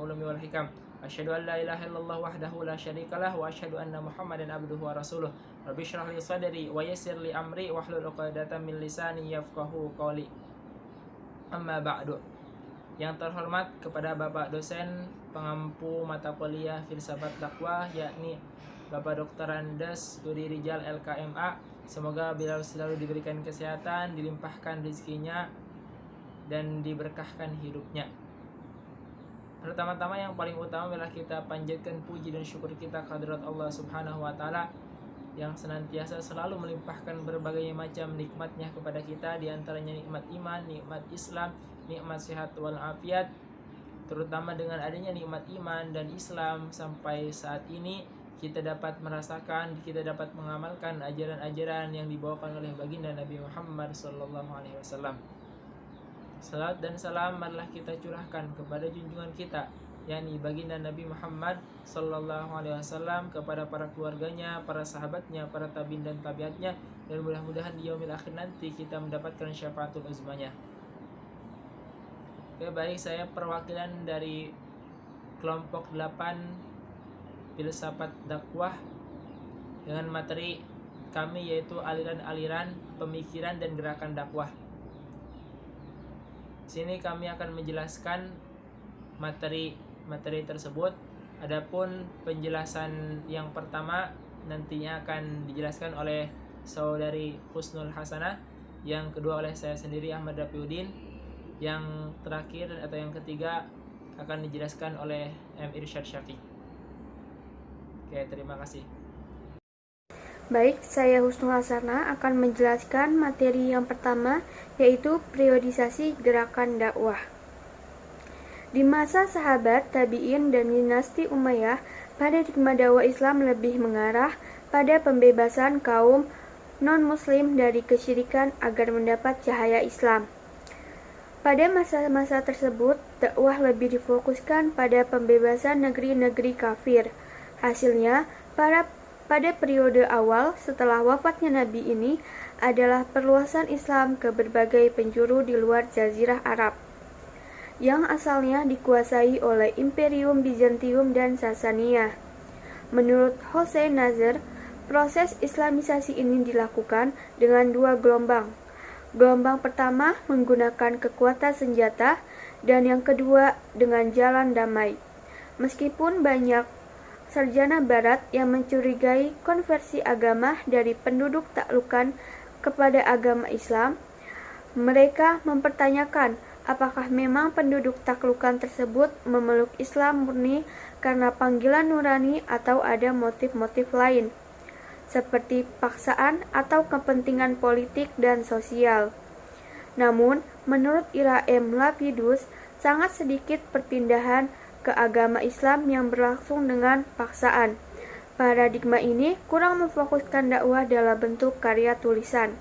ulumi wal hikam. Asyhadu an la ilaha illallah wahdahu la syarikalah wa asyhadu anna Muhammadan abduhu wa rasuluh. Rabbi shrah li sadri wa yassir li amri wahlul 'uqdatam min lisani yafqahu qawli. Amma ba'du. Yang terhormat kepada Bapak dosen pengampu mata kuliah Filsafat Dakwah, yakni Bapak Dr. Andes Studi Rijal LKMA. Semoga beliau selalu diberikan kesehatan, dilimpahkan rezekinya, dan diberkahkan hidupnya. Pertama-tama yang paling utama adalah kita panjatkan puji dan syukur kita kehadirat Allah Subhanahu wa taala yang senantiasa selalu melimpahkan berbagai macam nikmatnya kepada kita, di antaranya nikmat iman, nikmat Islam, nikmat sehat wal afiat. Terutama dengan adanya nikmat iman dan Islam sampai saat ini kita dapat merasakan, kita dapat mengamalkan ajaran-ajaran yang dibawakan oleh baginda Nabi Muhammad SAW. Salat dan salam marilah kita curahkan kepada junjungan kita, yakni baginda Nabi Muhammad SAW, kepada para keluarganya, para sahabatnya, para tabi'in dan tabiatnya, dan mudah-mudahan di yaumil akhir nanti kita mendapatkan syafaatul uzmanya. Oke, baik, saya perwakilan dari kelompok 8 Filsafat Dakwah dengan materi kami yaitu aliran-aliran pemikiran dan gerakan dakwah. Sini kami akan menjelaskan materi tersebut. Adapun penjelasan yang pertama nantinya akan dijelaskan oleh saudari Husnul Hasanah, yang kedua oleh saya sendiri Ahmad Rafiuddin, yang terakhir atau yang ketiga akan dijelaskan oleh M. Irsyad Syafiq. Oke, terima kasih. Baik, saya Husnul Hasanah akan menjelaskan materi yang pertama, yaitu periodisasi gerakan dakwah. Di masa sahabat, tabi'in, dan dinasti Umayyah, paradigma dakwah Islam lebih mengarah pada pembebasan kaum non-muslim dari kesyirikan agar mendapat cahaya Islam. Pada masa-masa tersebut, dakwah lebih difokuskan pada pembebasan negeri-negeri kafir. Hasilnya, pada periode awal setelah wafatnya Nabi ini adalah perluasan Islam ke berbagai penjuru di luar Jazirah Arab, yang asalnya dikuasai oleh Imperium Bizantium dan Sasania. Menurut Hossein Nasr, proses Islamisasi ini dilakukan dengan dua gelombang. Gelombang pertama menggunakan kekuatan senjata, dan yang kedua dengan jalan damai. Meskipun banyak sarjana barat yang mencurigai konversi agama dari penduduk taklukan kepada agama Islam, mereka mempertanyakan apakah memang penduduk taklukan tersebut memeluk Islam murni karena panggilan nurani atau ada motif-motif lain, seperti paksaan atau kepentingan politik dan sosial. Namun, menurut Ira M. Lapidus, sangat sedikit perpindahan ke agama Islam yang berlangsung dengan paksaan. Paradigma ini kurang memfokuskan dakwah dalam bentuk karya tulisan.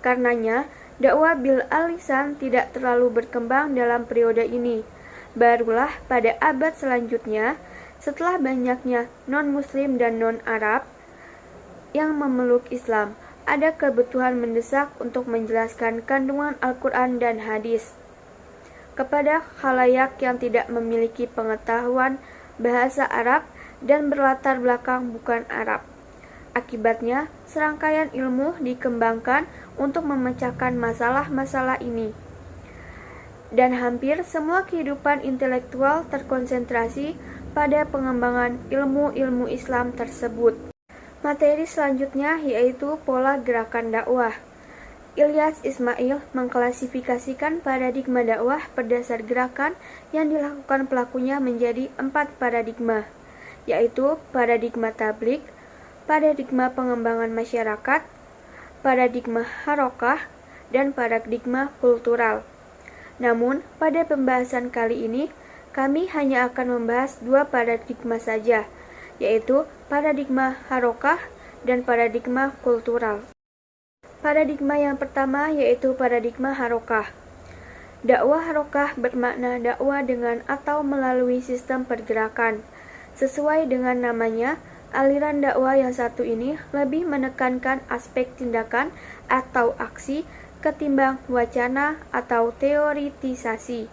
Karenanya, dakwah bil al-lisan tidak terlalu berkembang dalam periode ini. Barulah pada abad selanjutnya, setelah banyaknya non-muslim dan non-Arab yang memeluk Islam, ada kebutuhan mendesak untuk menjelaskan kandungan Al-Quran dan hadis kepada khalayak yang tidak memiliki pengetahuan bahasa Arab dan berlatar belakang bukan Arab. Akibatnya, serangkaian ilmu dikembangkan untuk memecahkan masalah-masalah ini. Dan hampir semua kehidupan intelektual terkonsentrasi pada pengembangan ilmu-ilmu Islam tersebut. Materi selanjutnya yaitu pola gerakan dakwah. Ilyas Ismail mengklasifikasikan paradigma dakwah berdasar gerakan yang dilakukan pelakunya menjadi 4 paradigma, yaitu paradigma tablik, paradigma pengembangan masyarakat, paradigma harokah, dan paradigma kultural. Namun, pada pembahasan kali ini, kami hanya akan membahas 2 paradigma saja, yaitu paradigma harokah dan paradigma kultural. Paradigma yang pertama yaitu paradigma harokah. Dakwah harokah bermakna dakwah dengan atau melalui sistem pergerakan. Sesuai dengan namanya, aliran dakwah yang satu ini lebih menekankan aspek tindakan atau aksi ketimbang wacana atau teoritisasi.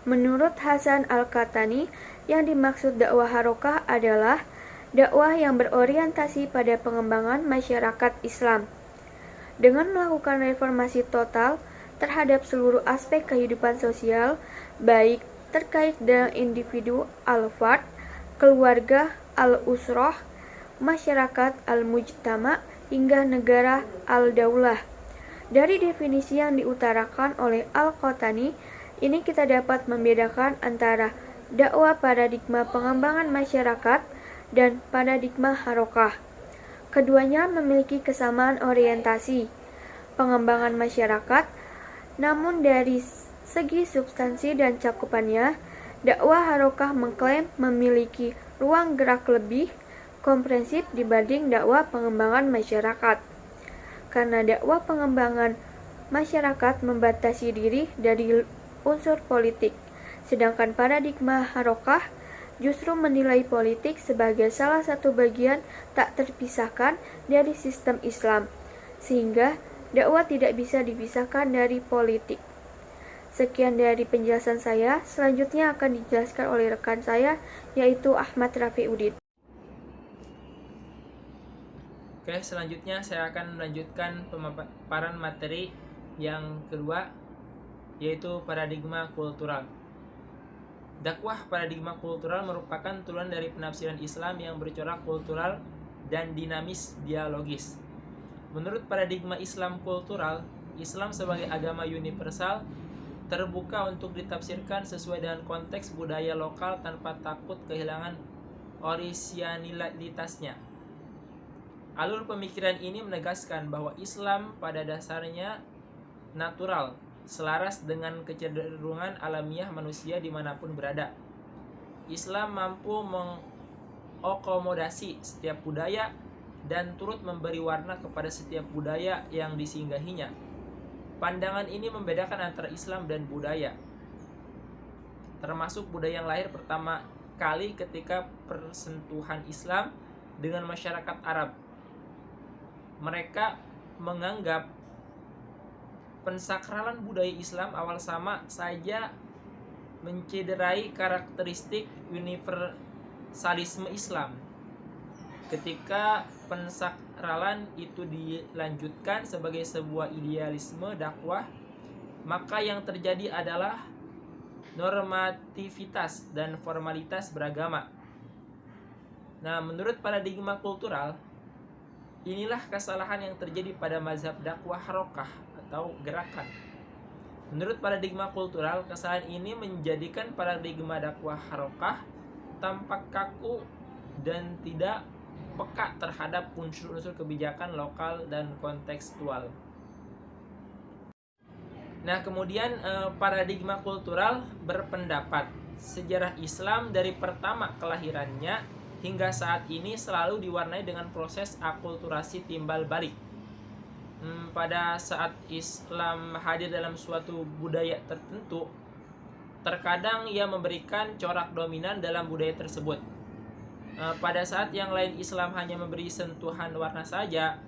Menurut Hasan Al-Qahtani, yang dimaksud dakwah harokah adalah dakwah yang berorientasi pada pengembangan masyarakat Islam. Dengan melakukan reformasi total terhadap seluruh aspek kehidupan sosial, baik terkait dengan individu al-fard, keluarga al-usroh, masyarakat al-mujtama, hingga negara al-daulah. Dari definisi yang diutarakan oleh Al-Qahtani, ini kita dapat membedakan antara dakwah paradigma pengembangan masyarakat dan paradigma harokah. Keduanya memiliki kesamaan orientasi, pengembangan masyarakat, namun dari segi substansi dan cakupannya, dakwah harokah mengklaim memiliki ruang gerak lebih komprehensif dibanding dakwah pengembangan masyarakat. Karena dakwah pengembangan masyarakat membatasi diri dari unsur politik, sedangkan paradigma harokah justru menilai politik sebagai salah satu bagian tak terpisahkan dari sistem Islam, sehingga dakwah tidak bisa dipisahkan dari politik. Sekian dari penjelasan saya, selanjutnya akan dijelaskan oleh rekan saya, yaitu Ahmad Rafiuddin. Oke, selanjutnya saya akan melanjutkan pemaparan materi yang kedua, yaitu paradigma kultural. Dakwah paradigma kultural merupakan turunan dari penafsiran Islam yang bercorak kultural dan dinamis dialogis. Menurut paradigma Islam kultural, Islam sebagai agama universal terbuka untuk ditafsirkan sesuai dengan konteks budaya lokal tanpa takut kehilangan orisinalitasnya. Alur pemikiran ini menegaskan bahwa Islam pada dasarnya natural, selaras dengan kecenderungan alamiah manusia dimanapun berada. Islam mampu mengakomodasi setiap budaya dan turut memberi warna kepada setiap budaya yang disinggahinya. Pandangan ini membedakan antara Islam dan budaya, termasuk budaya yang lahir pertama kali ketika persentuhan Islam dengan masyarakat Arab. Mereka menganggap pensakralan budaya Islam awal sama saja mencederai karakteristik universalisme Islam. Ketika pensakralan itu dilanjutkan sebagai sebuah idealisme dakwah, maka yang terjadi adalah normativitas dan formalitas beragama. Nah, menurut paradigma kultural, inilah kesalahan yang terjadi pada mazhab dakwah harokah atau gerakan. Menurut paradigma kultural, kesalahan ini menjadikan paradigma dakwah harokah tampak kaku dan tidak peka terhadap unsur-unsur kebijakan lokal dan kontekstual. Nah, kemudian paradigma kultural berpendapat sejarah Islam dari pertama kelahirannya hingga saat ini selalu diwarnai dengan proses akulturasi timbal balik. Pada saat Islam hadir dalam suatu budaya tertentu, terkadang ia memberikan corak dominan dalam budaya tersebut. Pada saat yang lain Islam hanya memberi sentuhan warna saja.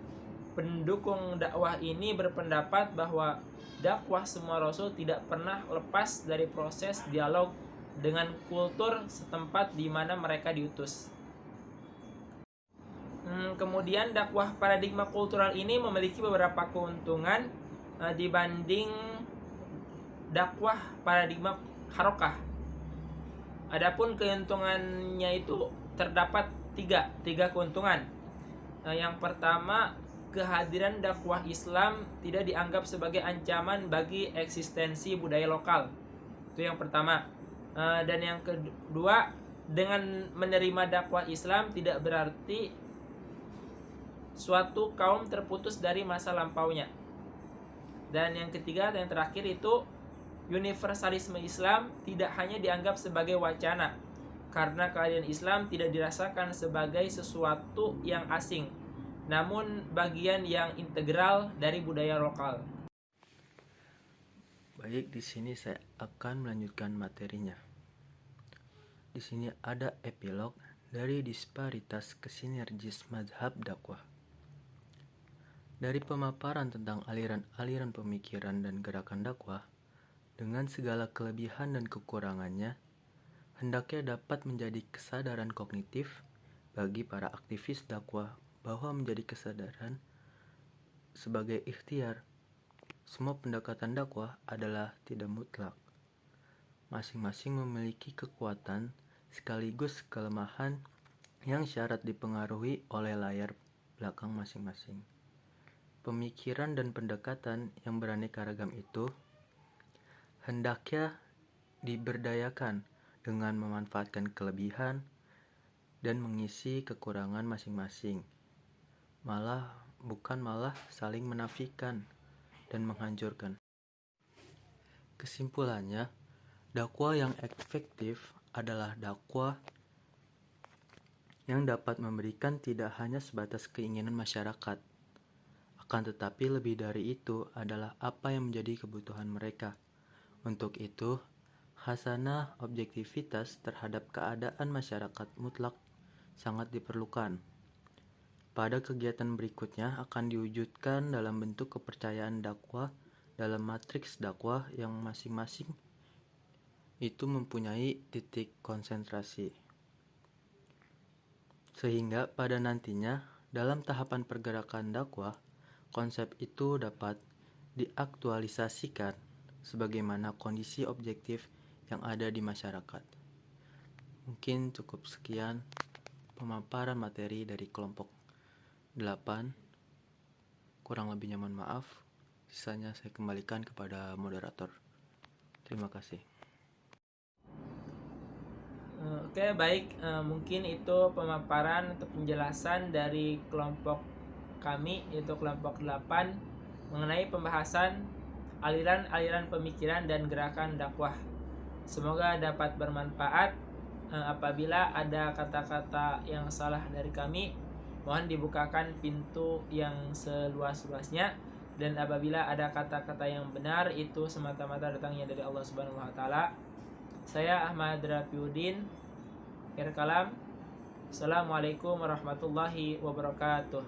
Pendukung dakwah ini berpendapat bahwa dakwah semua rasul tidak pernah lepas dari proses dialog dengan kultur setempat di mana mereka diutus. Kemudian dakwah paradigma kultural ini memiliki beberapa keuntungan dibanding dakwah paradigma harokah. Adapun keuntungannya itu terdapat tiga keuntungan. Yang pertama, kehadiran dakwah Islam tidak dianggap sebagai ancaman bagi eksistensi budaya lokal. Itu yang pertama. Dan yang kedua, dengan menerima dakwah Islam tidak berarti suatu kaum terputus dari masa lampaunya. Dan yang ketiga dan yang terakhir itu, universalisme Islam tidak hanya dianggap sebagai wacana, karena kehadiran Islam tidak dirasakan sebagai sesuatu yang asing, namun bagian yang integral dari budaya lokal. Baik, di sini saya akan melanjutkan materinya. Di sini ada epilog dari disparitas kesinergis mazhab dakwah. Dari pemaparan tentang aliran-aliran pemikiran dan gerakan dakwah, dengan segala kelebihan dan kekurangannya, hendaknya dapat menjadi kesadaran kognitif bagi para aktivis dakwah bahwa menjadi kesadaran sebagai ikhtiar. Semua pendekatan dakwah adalah tidak mutlak. Masing-masing memiliki kekuatan sekaligus kelemahan yang syarat dipengaruhi oleh layar belakang masing-masing. Pemikiran dan pendekatan yang beraneka ragam itu hendaknya diberdayakan dengan memanfaatkan kelebihan dan mengisi kekurangan masing-masing. Bukan malah saling menafikan dan menghancurkan. Kesimpulannya, dakwah yang efektif adalah dakwah yang dapat memberikan tidak hanya sebatas keinginan masyarakat, akan tetapi lebih dari itu adalah apa yang menjadi kebutuhan mereka. Untuk itu, hasanah objektivitas terhadap keadaan masyarakat mutlak sangat diperlukan. Pada kegiatan berikutnya akan diwujudkan dalam bentuk kepercayaan dakwah dalam matriks dakwah yang masing-masing itu mempunyai titik konsentrasi. Sehingga pada nantinya dalam tahapan pergerakan dakwah, konsep itu dapat diaktualisasikan sebagaimana kondisi objektif yang ada di masyarakat. Mungkin cukup sekian pemaparan materi dari kelompok 8. Kurang lebihnya mohon maaf. Sisanya saya kembalikan kepada moderator. Terima kasih. Oke, baik. Mungkin itu pemaparan atau penjelasan dari kelompok kami, yaitu kelompok 8, mengenai pembahasan aliran-aliran pemikiran dan gerakan dakwah. Semoga dapat bermanfaat. Apabila ada kata-kata yang salah dari kami, mohon dibukakan pintu yang seluas-luasnya, dan apabila ada kata-kata yang benar, itu semata-mata datangnya dari Allah Subhanahu wa taala. Saya Ahmad Rafiuddin. Akhir kalam. Assalamualaikum warahmatullahi wabarakatuh.